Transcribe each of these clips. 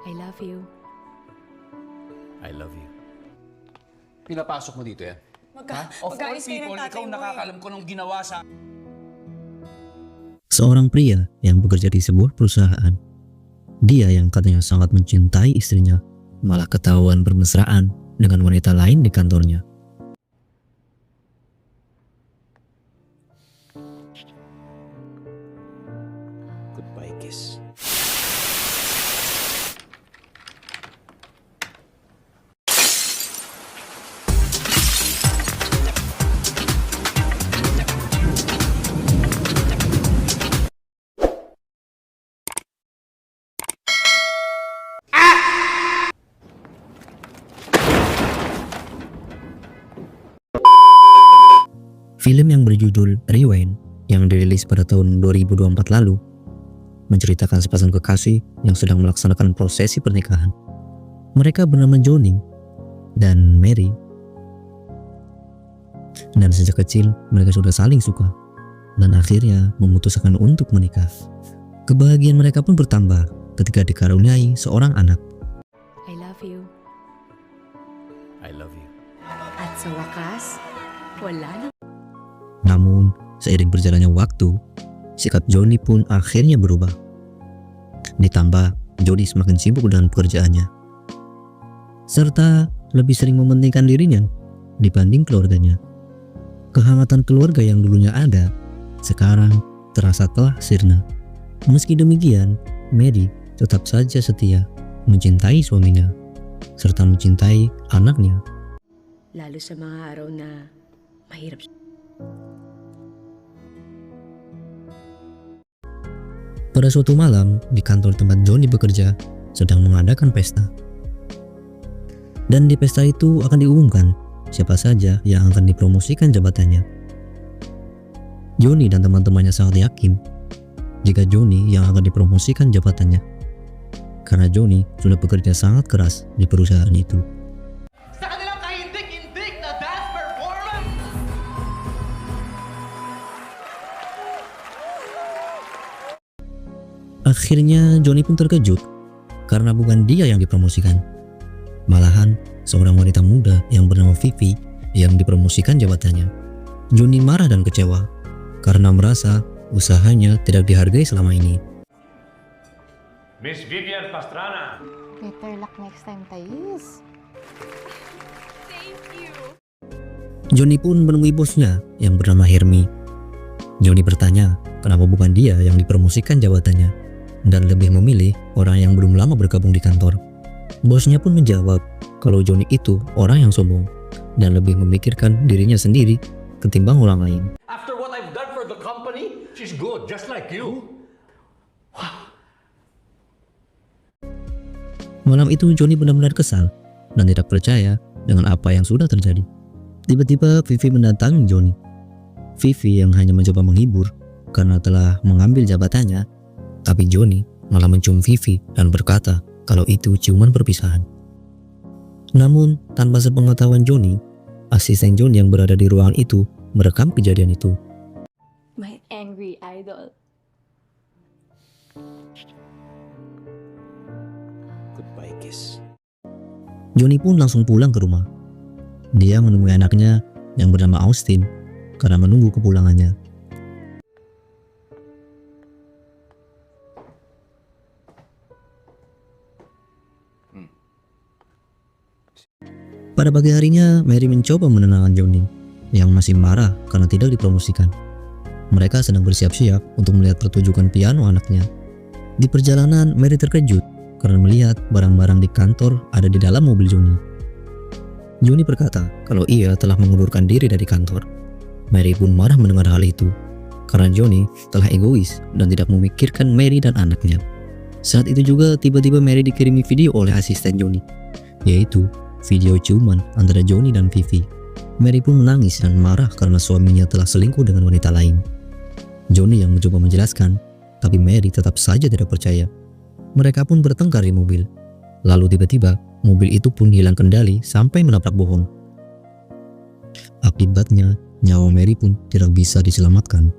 I love you. I love you. Pinapasok mo dito yan? Of all people, ikaw nakakalam ko nung ginawa sa... Seorang pria yang bekerja di sebuah perusahaan. Dia yang katanya sangat mencintai istrinya, malah ketahuan bermesraan dengan wanita lain di kantornya. Goodbye kiss. Film yang berjudul Rewind yang dirilis pada tahun 2024 lalu menceritakan sepasang kekasih yang sedang melaksanakan prosesi pernikahan. Mereka bernama Johnny dan Mary, dan sejak kecil mereka sudah saling suka dan akhirnya memutuskan untuk menikah. Kebahagiaan mereka pun bertambah ketika dikaruniai seorang anak. I love you. I love you. At sa wakas, wala na. Namun, seiring berjalannya waktu, sikap Johnny pun akhirnya berubah. Ditambah, Johnny semakin sibuk dengan pekerjaannya, serta lebih sering mementingkan dirinya dibanding keluarganya. Kehangatan keluarga yang dulunya ada, sekarang terasa telah sirna. Meski demikian, Mary tetap saja setia mencintai suaminya, serta mencintai anaknya. Lalo sa mga araw na mahirap. Pada suatu malam, di kantor tempat Johnny bekerja sedang mengadakan pesta. Dan di pesta itu akan diumumkan siapa saja yang akan dipromosikan jabatannya. Johnny dan teman-temannya sangat yakin jika Johnny yang akan dipromosikan jabatannya, karena Johnny sudah bekerja sangat keras di perusahaan itu. Sa kanilang kahindik-hindik na dance performance! Akhirnya Johnny pun terkejut karena bukan dia yang dipromosikan. Malahan seorang wanita muda yang bernama Vivi yang dipromosikan jabatannya. Johnny marah dan kecewa karena merasa usahanya tidak dihargai selama ini. Miss Vivian Pastrana. Better luck next time, Thais. Johnny pun menemui bosnya yang bernama Hermi. Johnny bertanya kenapa bukan dia yang dipromosikan jabatannya dan lebih memilih orang yang belum lama bergabung di kantor. Bosnya pun menjawab kalau Johnny itu orang yang sombong dan lebih memikirkan dirinya sendiri ketimbang orang lain. After what I've done for the company, She's good, just like you. Malam itu Johnny benar-benar kesal dan tidak percaya dengan apa yang sudah terjadi. Tiba-tiba Vivi mendatangi Johnny. Vivi yang hanya mencoba menghibur karena telah mengambil jabatannya, tapi Johnny malah mencium Vivi dan berkata kalau itu ciuman perpisahan. Namun tanpa sepengetahuan Johnny, asisten Johnny yang berada di ruangan itu merekam kejadian itu. My angry idol. Goodbye kiss. Johnny pun langsung pulang ke rumah. Dia menemui anaknya yang bernama Austin karena menunggu kepulangannya. Pada pagi harinya, Mary mencoba menenangkan Johnny yang masih marah karena tidak dipromosikan. Mereka sedang bersiap-siap untuk melihat pertunjukan piano anaknya. Di perjalanan, Mary terkejut karena melihat barang-barang di kantor ada di dalam mobil Johnny. Johnny berkata kalau ia telah mengundurkan diri dari kantor. Mary pun marah mendengar hal itu karena Johnny telah egois dan tidak memikirkan Mary dan anaknya. Saat itu juga tiba-tiba Mary dikirimi video oleh asisten Johnny, yaitu video ciuman antara Johnny dan Vivi. Mary pun menangis dan marah karena suaminya telah selingkuh dengan wanita lain. Johnny yang mencoba menjelaskan, tapi Mary tetap saja tidak percaya. Mereka pun bertengkar di mobil. Lalu tiba-tiba, mobil itu pun hilang kendali sampai menabrak pohon. Akibatnya, nyawa Mary pun tidak bisa diselamatkan.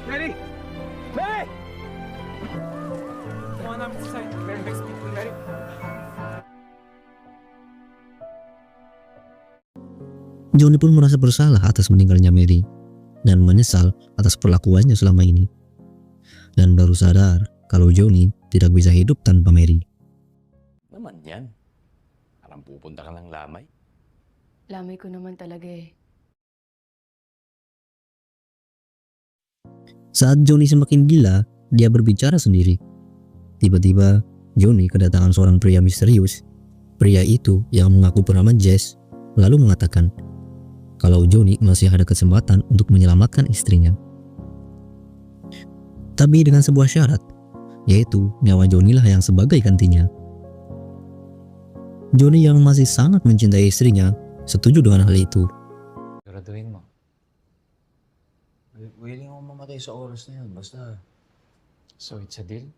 Mary! Mary! Kuha namin sa side. Mary, next week. Mary. Johnny pun merasa bersalah atas meninggalnya Mary dan menyesal atas perlakuannya selama ini. Dan baru sadar kalau Johnny tidak bisa hidup tanpa Mary. Naman yan. Parang pupunta ka lang lamay. Lamay ko naman talaga eh. Saat Johnny semakin gila, dia berbicara sendiri. Tiba-tiba, Johnny kedatangan seorang pria misterius. Pria itu yang mengaku bernama Jess, lalu mengatakan kalau Johnny masih ada kesempatan untuk menyelamatkan istrinya. Tapi dengan sebuah syarat, yaitu nyawa Johnny lah yang sebagai gantinya. Johnny yang masih sangat mencintai istrinya, setuju dengan hal itu. Siguraduhin mo. Willing ako mamatay sa oras na yun, basta. So it's a deal?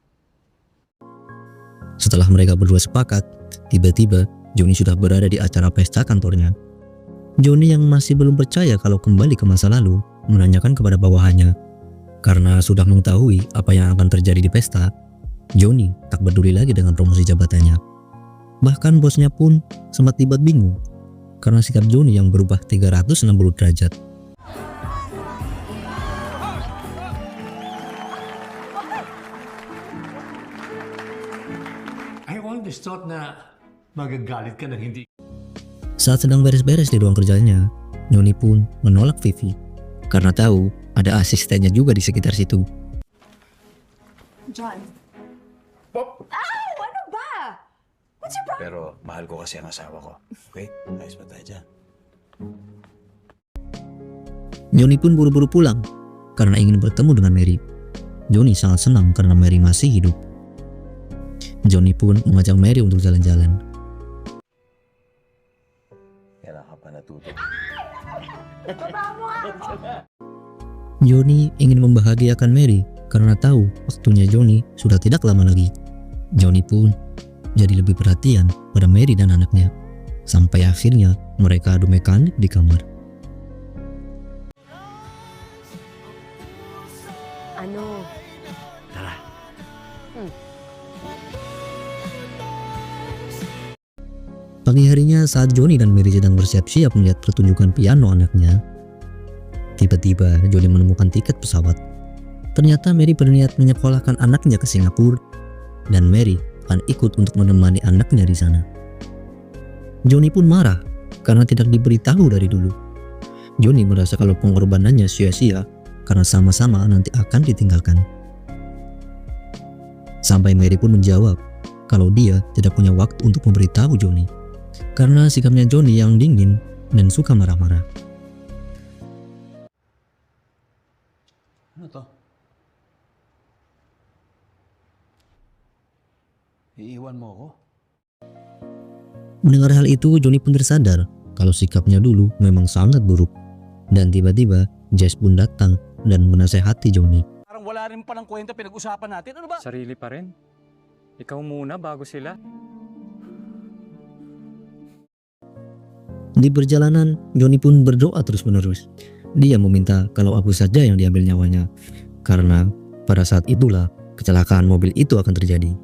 Setelah mereka berdua sepakat, tiba-tiba Johnny sudah berada di acara pesta kantornya. Johnny yang masih belum percaya kalau kembali ke masa lalu, menanyakan kepada bawahannya. Karena sudah mengetahui apa yang akan terjadi di pesta, Johnny tak peduli lagi dengan promosi jabatannya. Bahkan bosnya pun sempat dibuat bingung karena sikap Johnny yang berubah 360 derajat. I always thought na magagalit ka na hindi. Saat sedang beres-beres di ruang kerjanya, Johnny pun menolak Vivi karena tahu ada asistennya juga di sekitar situ. John. Pop! Ano ba? What's your problem? Pero mahal ko kasi ang asawa ko. Okay? Ayos ba tayo dyan? Johnny pun buru-buru pulang karena ingin bertemu dengan Mary. Johnny sangat senang karena Mary masih hidup. Johnny pun mengajak Mary untuk jalan-jalan. Kailan ka pa natuto? Johnny ingin membahagiakan Mary karena tahu waktunya Johnny sudah tidak lama lagi. Johnny pun jadi lebih perhatian pada Mary dan anaknya. Sampai akhirnya mereka adu mekanik di kamar. Ano? Pagi harinya saat Johnny dan Mary sedang bersiap-siap melihat pertunjukan piano anaknya, tiba-tiba Johnny menemukan tiket pesawat. Ternyata Mary berniat menyekolahkan anaknya ke Singapura dan Mary akan ikut untuk menemani anaknya di sana. Johnny pun marah karena tidak diberitahu dari dulu. Johnny merasa kalau pengorbanannya sia-sia karena sama-sama nanti akan ditinggalkan. Sampai Mary pun menjawab kalau dia tidak punya waktu untuk memberitahu Johnny karena sikapnya Johnny yang dingin dan suka marah-marah. Ano to? Iiwan mo ako? Mendengar hal itu, Johnny pun tersadar kalau sikapnya dulu memang sangat buruk. Dan tiba-tiba Jess pun datang dan menasehati Johnny. Parang wala rin palang kwenta pinag-usapan natin. Ano ba? Sarili pa rin. Ikaw muna bago sila. Di perjalanan, Johnny pun berdoa terus-menerus. Dia meminta kalau aku saja yang diambil nyawanya, karena pada saat itulah kecelakaan mobil itu akan terjadi.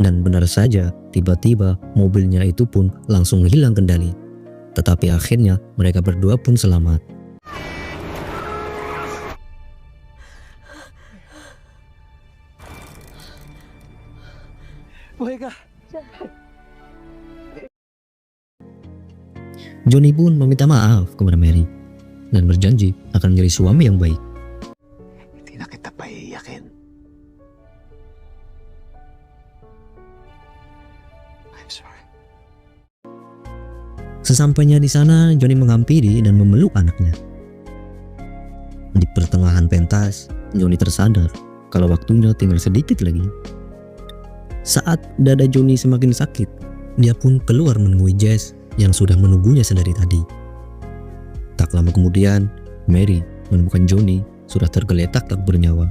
Dan benar saja, tiba-tiba mobilnya itu pun langsung hilang kendali. Tetapi akhirnya mereka berdua pun selamat. Buhay ka! Johnny pun meminta maaf kepada Mary dan berjanji akan menjadi suami yang baik. Hindi na kita paiiyakin. I'm sorry. Sesampainya di sana, Johnny menghampiri dan memeluk anaknya. Di pertengahan pentas, Johnny tersadar kalau waktunya tinggal sedikit lagi. Saat dada Johnny semakin sakit, dia pun keluar menemui Jess yang sudah menunggunya sedari tadi. Tak lama kemudian, Mary menemukan Johnny sudah tergeletak tak bernyawa.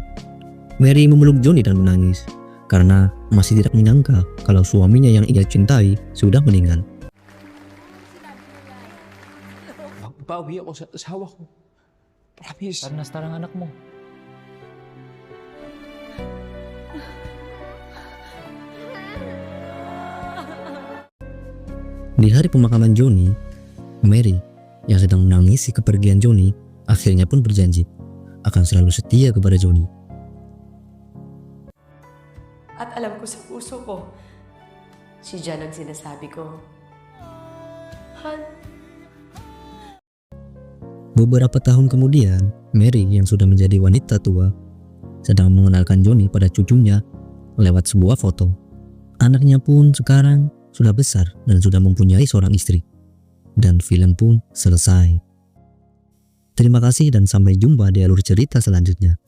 Mary memeluk Johnny dan menangis karena masih tidak menyangka kalau suaminya yang ia cintai sudah meninggal. Magbabawi ako sa asawa ko. Promise. Parang nastarang anak mo. Di hari pemakaman Johnny, Mary yang sedang menangisi kepergian Johnny akhirnya pun berjanji akan selalu setia kepada Johnny. At alam ko sa puso ko, si Jan ang sinasabi ko. Han, Beberapa tahun kemudian, Mary yang sudah menjadi wanita tua sedang mengenalkan Johnny pada cucunya lewat sebuah foto. Anaknya pun sekarang sudah besar dan sudah mempunyai seorang istri. Dan film pun selesai. Terima kasih dan sampai jumpa di alur cerita selanjutnya.